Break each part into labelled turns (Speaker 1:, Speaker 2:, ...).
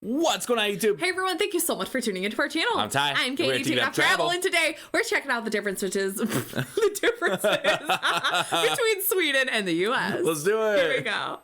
Speaker 1: What's going on, YouTube?
Speaker 2: Hey everyone, thank you so much for tuning into our channel.
Speaker 1: I'm Ty.
Speaker 2: I'm Katie, TikTok Travel, and today we're checking out the differences between Sweden and the US.
Speaker 1: Let's do it.
Speaker 2: Here we go.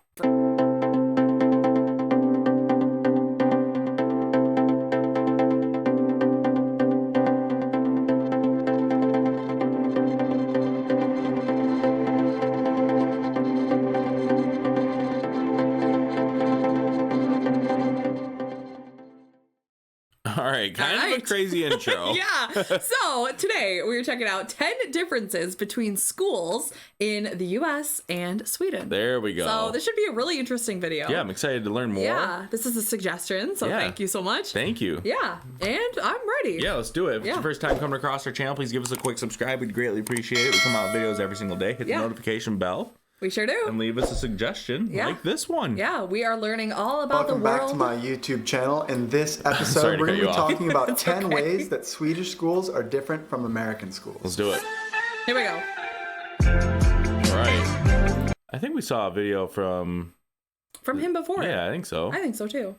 Speaker 1: All right, kind of a crazy intro.
Speaker 2: Yeah. So today we're checking out 10 differences between schools in the US and Sweden.
Speaker 1: There we go.
Speaker 2: So this should be a really interesting video.
Speaker 1: Yeah, I'm excited to learn more.
Speaker 2: Yeah, this is a suggestion, so thank you so much.
Speaker 1: Thank you.
Speaker 2: Yeah, and I'm ready.
Speaker 1: Yeah, let's do it. If it's your first time coming across our channel, please give us a quick subscribe. We'd greatly appreciate it. We come out with videos every single day. Hit the notification bell.
Speaker 2: We sure do.
Speaker 1: And leave us a suggestion like this one.
Speaker 2: Yeah, we are learning all about
Speaker 3: Welcome
Speaker 2: the world.
Speaker 3: back to my YouTube channel. In this episode, we're going to be talking about 10 ways that Swedish schools are different from American schools.
Speaker 1: Let's do it.
Speaker 2: Here we go.
Speaker 1: All right. I think we saw a video from
Speaker 2: him before.
Speaker 1: Yeah, I think so.
Speaker 2: I think so too.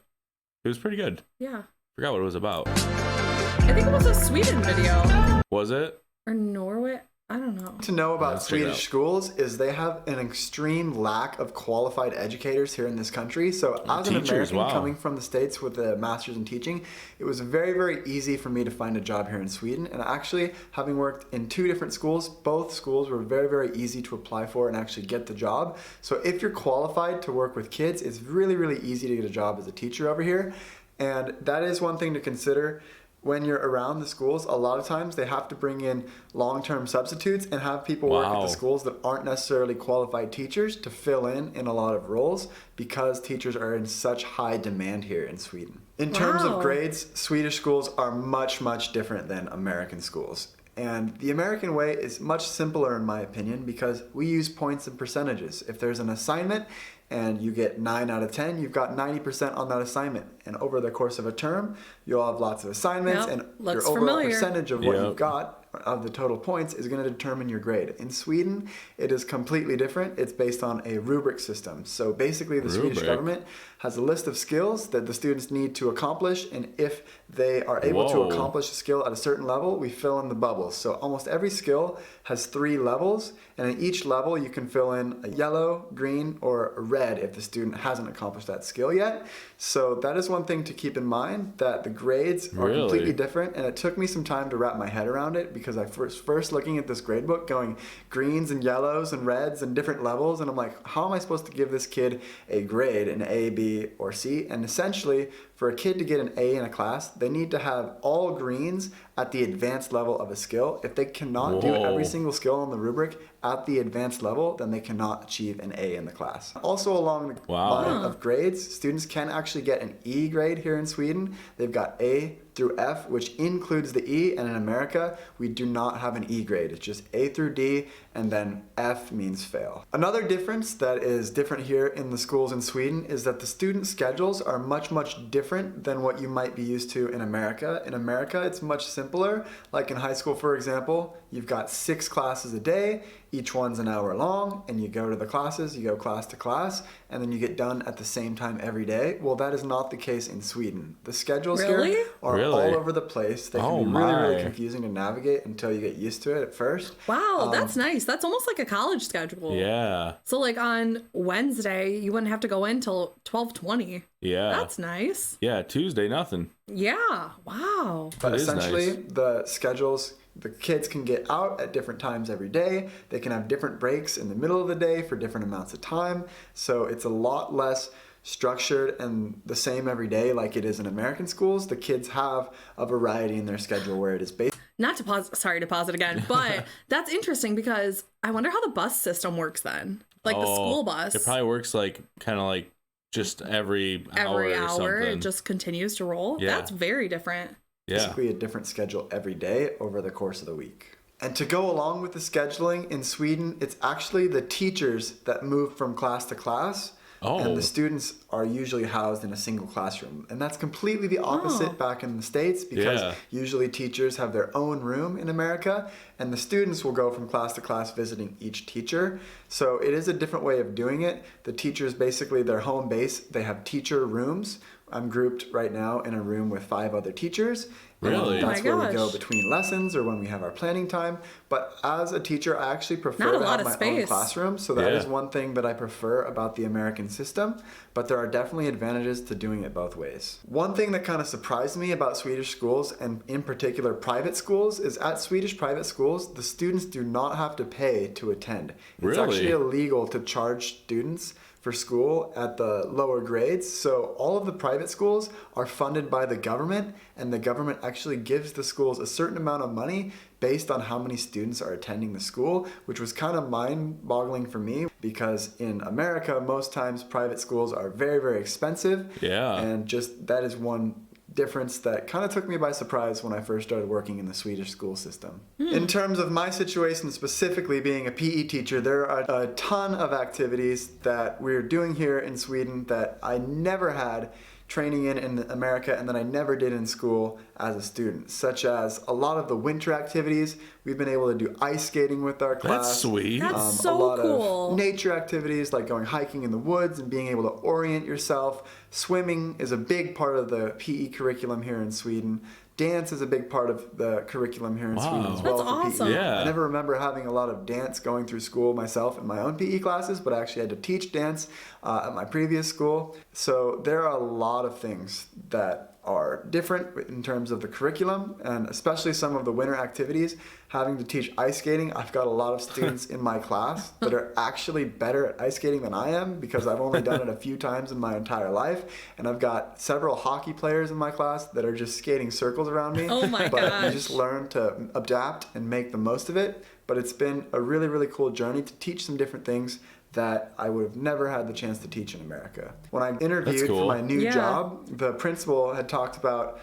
Speaker 1: It was pretty good.
Speaker 2: Yeah.
Speaker 1: Forgot what it was about.
Speaker 2: I think it was a Sweden video.
Speaker 1: Was it?
Speaker 2: Or Norway? I don't know.
Speaker 3: To know about Swedish schools is they have an extreme lack of qualified educators here in this country. So as an American coming from the States with a master's in teaching, it was very, very easy for me to find a job here in Sweden. And actually, having worked in 2 different schools, both schools were very, very easy to apply for and actually get the job. So if you're qualified to work with kids, it's really, really easy to get a job as a teacher over here. And that is one thing to consider. When you're around the schools, a lot of times they have to bring in long-term substitutes and have people work at the schools that aren't necessarily qualified teachers to fill in a lot of roles because teachers are in such high demand here in Sweden. In terms of grades, Swedish schools are much, much different than American schools. And the American way is much simpler in my opinion because we use points and percentages. If there's an assignment and you get 9 out of 10, you've got 90% on that assignment. And over the course of a term, you'll have lots of assignments and your overall percentage of what you've got of the total points is going to determine your grade. In Sweden, it is completely different. It's based on a rubric system. So basically the Swedish government has a list of skills that the students need to accomplish, and if they are able to accomplish a skill at a certain level, we fill in the bubbles. So almost every skill has 3 levels, and in each level you can fill in a yellow, green, or a red if the student hasn't accomplished that skill yet. So that is one thing to keep in mind, that the grades are completely different, and it took me some time to wrap my head around it because I first looking at this grade book going greens and yellows and reds and different levels, and I'm like, how am I supposed to give this kid a grade, an A, B, or C? And essentially, for a kid to get an A in a class, they need to have all greens at the advanced level of a skill. If they cannot do every single skill on the rubric at the advanced level, then they cannot achieve an A in the class. Also along the line of grades, students can actually get an E grade here in Sweden. They've got A through F, which includes the E, and in America, we do not have an E grade. It's just A through D, and then F means fail. Another difference that is different here in the schools in Sweden is that the student schedules are much, much different than what you might be used to in America. In America, it's much simpler. Like in high school, for example, you've got 6 classes a day, each one's an hour long, and you go to the classes, you go class to class, and then you get done at the same time every day. Well, that is not the case in Sweden. The schedules here are all over the place. They can be really, really confusing to navigate until you get used to it at first.
Speaker 2: Wow, that's nice. That's almost like a college schedule.
Speaker 1: Yeah.
Speaker 2: So like on Wednesday, you wouldn't have to go in till 12:20.
Speaker 1: Yeah.
Speaker 2: That's nice.
Speaker 1: Yeah, Tuesday, nothing.
Speaker 2: Yeah. Wow.
Speaker 3: But essentially, the schedules, the kids can get out at different times every day. They can have different breaks in the middle of the day for different amounts of time. So it's a lot less structured and the same every day like it is in American schools. The kids have a variety in their schedule where it is based.
Speaker 2: Not to pause, sorry to pause it again, but that's interesting because I wonder how the bus system works then. Like the school bus.
Speaker 1: It probably works like kind of like just every hour or something.
Speaker 2: It just continues to roll. Yeah. That's very different.
Speaker 3: Basically a different schedule every day over the course of the week. And to go along with the scheduling in Sweden, it's actually the teachers that move from class to class. And the students are usually housed in a single classroom. And that's completely the opposite back in the States because usually teachers have their own room in America and the students will go from class to class visiting each teacher. So it is a different way of doing it. The teachers, basically their home base, they have teacher rooms I'm grouped right now in a room with 5 other teachers.
Speaker 1: Really?
Speaker 3: That's
Speaker 2: Oh my
Speaker 3: where we go
Speaker 2: gosh.
Speaker 3: between lessons or when we have our planning time. But as a teacher, I actually prefer
Speaker 2: Not a
Speaker 3: to
Speaker 2: lot
Speaker 3: have
Speaker 2: of
Speaker 3: my own
Speaker 2: space.
Speaker 3: classroom. So that
Speaker 1: Yeah.
Speaker 3: is one thing that I prefer about the American system. But there are definitely advantages to doing it both ways. One thing that kind of surprised me about Swedish schools, and in particular private schools, is at Swedish private schools, the students do not have to pay to attend. It's
Speaker 1: Really?
Speaker 3: actually illegal to charge students for school at the lower grades. So all of the private schools are funded by the government, and the government actually gives the schools a certain amount of money based on how many students are attending the school, which was kind of mind-boggling for me because in America, most times private schools are very, very expensive.
Speaker 1: Yeah.
Speaker 3: And just that is one difference that kind of took me by surprise when I first started working in the Swedish school system. In terms of my situation specifically being a PE teacher, there are a ton of activities that we're doing here in Sweden that I never had training in America and that I never did in school as a student, such as a lot of the winter activities. We've been able to do ice skating with our class.
Speaker 1: That's sweet.
Speaker 2: That's
Speaker 3: A
Speaker 2: so
Speaker 3: lot
Speaker 2: cool.
Speaker 3: of nature activities like going hiking in the woods and being able to orient yourself. Swimming is a big part of the PE curriculum here in Sweden. Dance is a big part of the curriculum here in
Speaker 1: Wow.
Speaker 3: Sweden as well
Speaker 2: That's
Speaker 3: for
Speaker 2: awesome.
Speaker 3: PE.
Speaker 1: Yeah.
Speaker 3: I never remember having a lot of dance going through school myself in my own PE classes, but I actually had to teach dance at my previous school. So there are a lot of things that are different in terms of the curriculum, and especially some of the winter activities. Having to teach ice skating, I've got a lot of students in my class that are actually better at ice skating than I am because I've only done it a few times in my entire life, and I've got several hockey players in my class that are just skating circles around me.
Speaker 2: Oh my
Speaker 3: But you
Speaker 2: gosh.
Speaker 3: just learn to adapt and make the most of it. But it's been a really, really cool journey to teach some different things that I would have never had the chance to teach in America. When I interviewed
Speaker 1: cool.
Speaker 3: for my new
Speaker 2: Yeah.
Speaker 3: job, the principal had talked about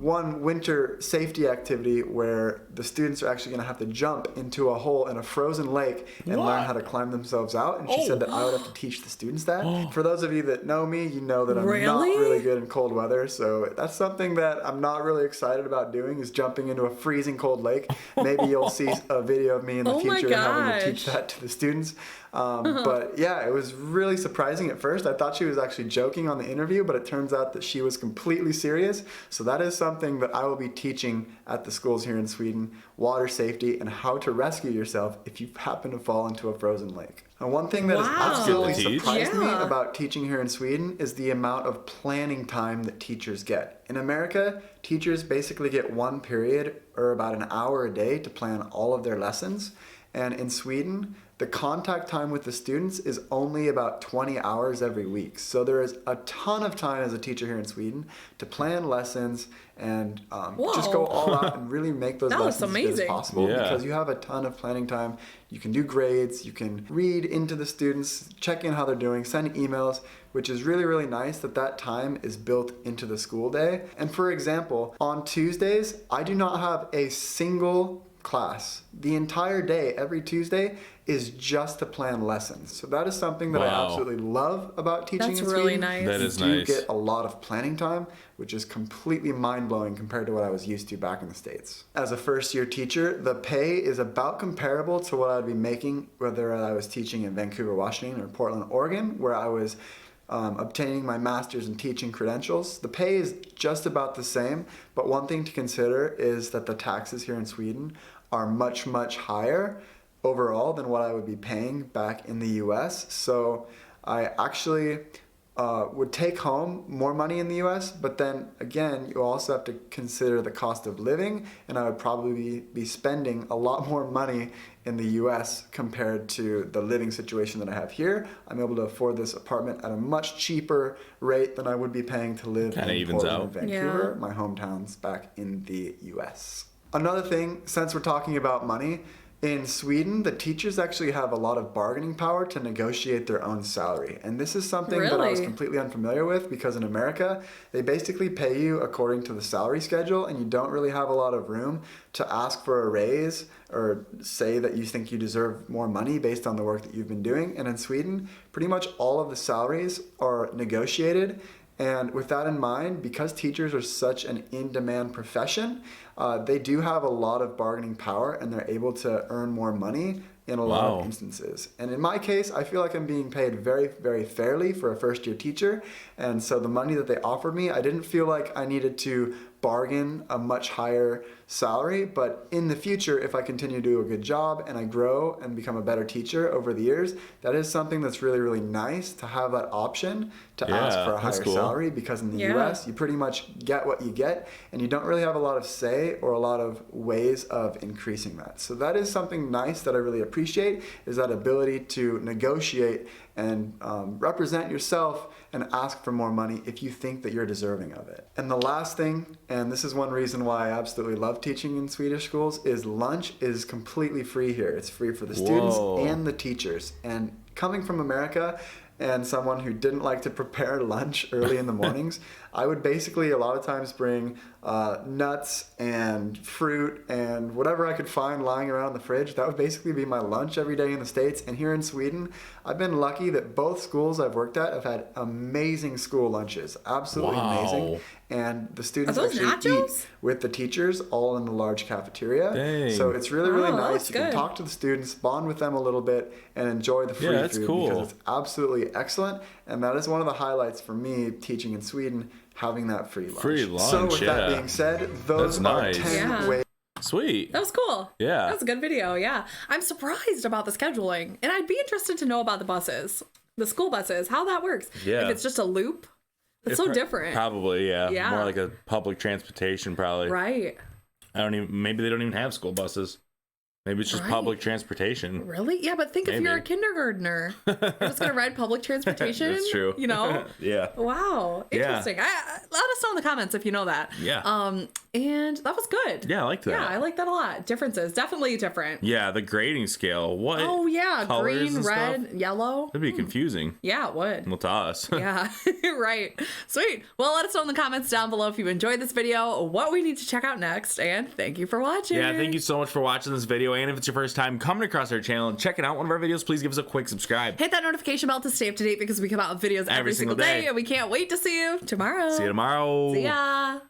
Speaker 3: one winter safety activity where the students are actually going to have to jump into a hole in a frozen lake and learn
Speaker 1: What?
Speaker 3: how to climb themselves out. And she said that I would have to teach the students that. For those of you that know me, you know that I'm not
Speaker 2: Really?
Speaker 3: really good in cold weather. So that's something that I'm not really excited about doing, is jumping into a freezing cold lake. Maybe you'll see a video of me in the
Speaker 2: Oh my
Speaker 3: future having to teach
Speaker 2: gosh.
Speaker 3: that to the students. But yeah, it was really surprising at first. I thought she was actually joking on the interview, but it turns out that she was completely serious. So that is something that I will be teaching at the schools here in Sweden: water safety and how to rescue yourself if you happen to fall into a frozen lake. And one thing that has
Speaker 2: Wow.
Speaker 3: absolutely
Speaker 1: That's good to teach.
Speaker 3: surprised me
Speaker 2: Yeah.
Speaker 3: about teaching here in Sweden is the amount of planning time that teachers get. In America, teachers basically get one period or about an hour a day to plan all of their lessons. And in Sweden, the contact time with the students is only about 20 hours every week. So there is a ton of time as a teacher here in Sweden to plan lessons and just go
Speaker 2: Whoa.
Speaker 3: all out and really make those
Speaker 2: That looks
Speaker 3: lessons as good as
Speaker 2: amazing.
Speaker 3: possible,
Speaker 1: Yeah.
Speaker 3: because you have a ton of planning time. You can do grades, you can read into the students, check in how they're doing, send emails, which is really, really nice that that time is built into the school day. And for example, on Tuesdays, I do not have a single class. The entire day, every Tuesday, is just to plan lessons. So that is something that I
Speaker 1: Wow.
Speaker 3: absolutely love about teaching
Speaker 2: That's
Speaker 3: in
Speaker 2: really
Speaker 3: Sweden.
Speaker 2: nice.
Speaker 1: That
Speaker 3: You
Speaker 1: is
Speaker 3: do
Speaker 1: nice.
Speaker 3: get a lot of planning time, which is completely mind-blowing compared to what I was used to back in the States. As a first-year teacher, the pay is about comparable to what I'd be making whether I was teaching in Vancouver, Washington, or Portland, Oregon, where I was obtaining my master's in teaching credentials. The pay is just about the same, but one thing to consider is that the taxes here in Sweden are much, much higher overall than what I would be paying back in the US. So I actually would take home more money in the US, but then again, you also have to consider the cost of living, and I would probably be spending a lot more money in the US compared to the living situation that I have here. I'm able to afford this apartment at a much cheaper rate than I would be paying to live
Speaker 1: Kinda
Speaker 3: in
Speaker 1: evens
Speaker 3: Portland
Speaker 1: out.
Speaker 3: and Vancouver, my hometowns back in the US. Another thing, since we're talking about money, in Sweden, the teachers actually have a lot of bargaining power to negotiate their own salary. And this is something that I was
Speaker 2: Really?
Speaker 3: completely unfamiliar with, because in America, they basically pay you according to the salary schedule, and you don't really have a lot of room to ask for a raise or say that you think you deserve more money based on the work that you've been doing. And in Sweden, pretty much all of the salaries are negotiated. And with that in mind, because teachers are such an in-demand profession, they do have a lot of bargaining power, and they're able to earn more money in a lot of instances. And in my case, I feel like I'm being paid very, very fairly for a first-year teacher. And so the money that they offered me, I didn't feel like I needed to bargain a much higher salary. But in the future, if I continue to do a good job and I grow and become a better teacher over the years, that is something that's really, really nice to have that option to ask for a higher salary, because in the US, you pretty much get what you get and you don't really have a lot of say or a lot of ways of increasing that. So that is something nice that I really appreciate, is that ability to negotiate and represent yourself and ask for more money if you think that you're deserving of it. And the last thing, and this is one reason why I absolutely love teaching in Swedish schools, is lunch is completely free here. It's free for the students and the teachers. And coming from America, and someone who didn't like to prepare lunch early in the mornings, I would basically a lot of times bring nuts and fruit and whatever I could find lying around the fridge. That would basically be my lunch every day in the States. And here in Sweden, I've been lucky that both schools I've worked at have had amazing school lunches. Absolutely amazing. And the students actually eat with the teachers all in the large cafeteria.
Speaker 1: Dang.
Speaker 3: So it's really, really nice. You can talk to the students, bond with them a little bit, and enjoy the free food because it's absolutely excellent. And that is one of the highlights for me teaching in Sweden, having that free lunch.
Speaker 1: Free lunch,
Speaker 3: so with that being said, those are 10 ways.
Speaker 1: Sweet.
Speaker 2: That was cool.
Speaker 1: Yeah.
Speaker 2: That was a good video. Yeah. I'm surprised about the scheduling. And I'd be interested to know about the buses, the school buses, how that works.
Speaker 1: Yeah.
Speaker 2: If it's just a loop. It's so different.
Speaker 1: Probably, yeah. More like a public transportation, probably.
Speaker 2: Right.
Speaker 1: Maybe they don't even have school buses. Maybe it's just public transportation.
Speaker 2: Really? Yeah, but think if you're a kindergartner, you're just going to ride public transportation.
Speaker 1: That's true.
Speaker 2: You know?
Speaker 1: Yeah.
Speaker 2: Wow. Interesting. Let us know in the comments if you know that.
Speaker 1: Yeah.
Speaker 2: And that was good.
Speaker 1: Yeah, I liked that.
Speaker 2: Yeah, I like that a lot. Differences. Definitely different.
Speaker 1: Yeah, the grading scale. What?
Speaker 2: Oh, yeah. Green, red, yellow.
Speaker 1: That'd be confusing.
Speaker 2: Yeah, it would.
Speaker 1: Well, to us.
Speaker 2: Yeah, right. Sweet. Well, let us know in the comments down below if you enjoyed this video, what we need to check out next, and thank you for watching.
Speaker 1: Yeah, thank you so much for watching this video, and if it's your first time coming across our channel and checking out one of our videos, please give us a quick subscribe.
Speaker 2: Hit that notification bell to stay up to date because we come out with videos every single day, and we can't wait to see you tomorrow.
Speaker 1: See you tomorrow.
Speaker 2: See ya.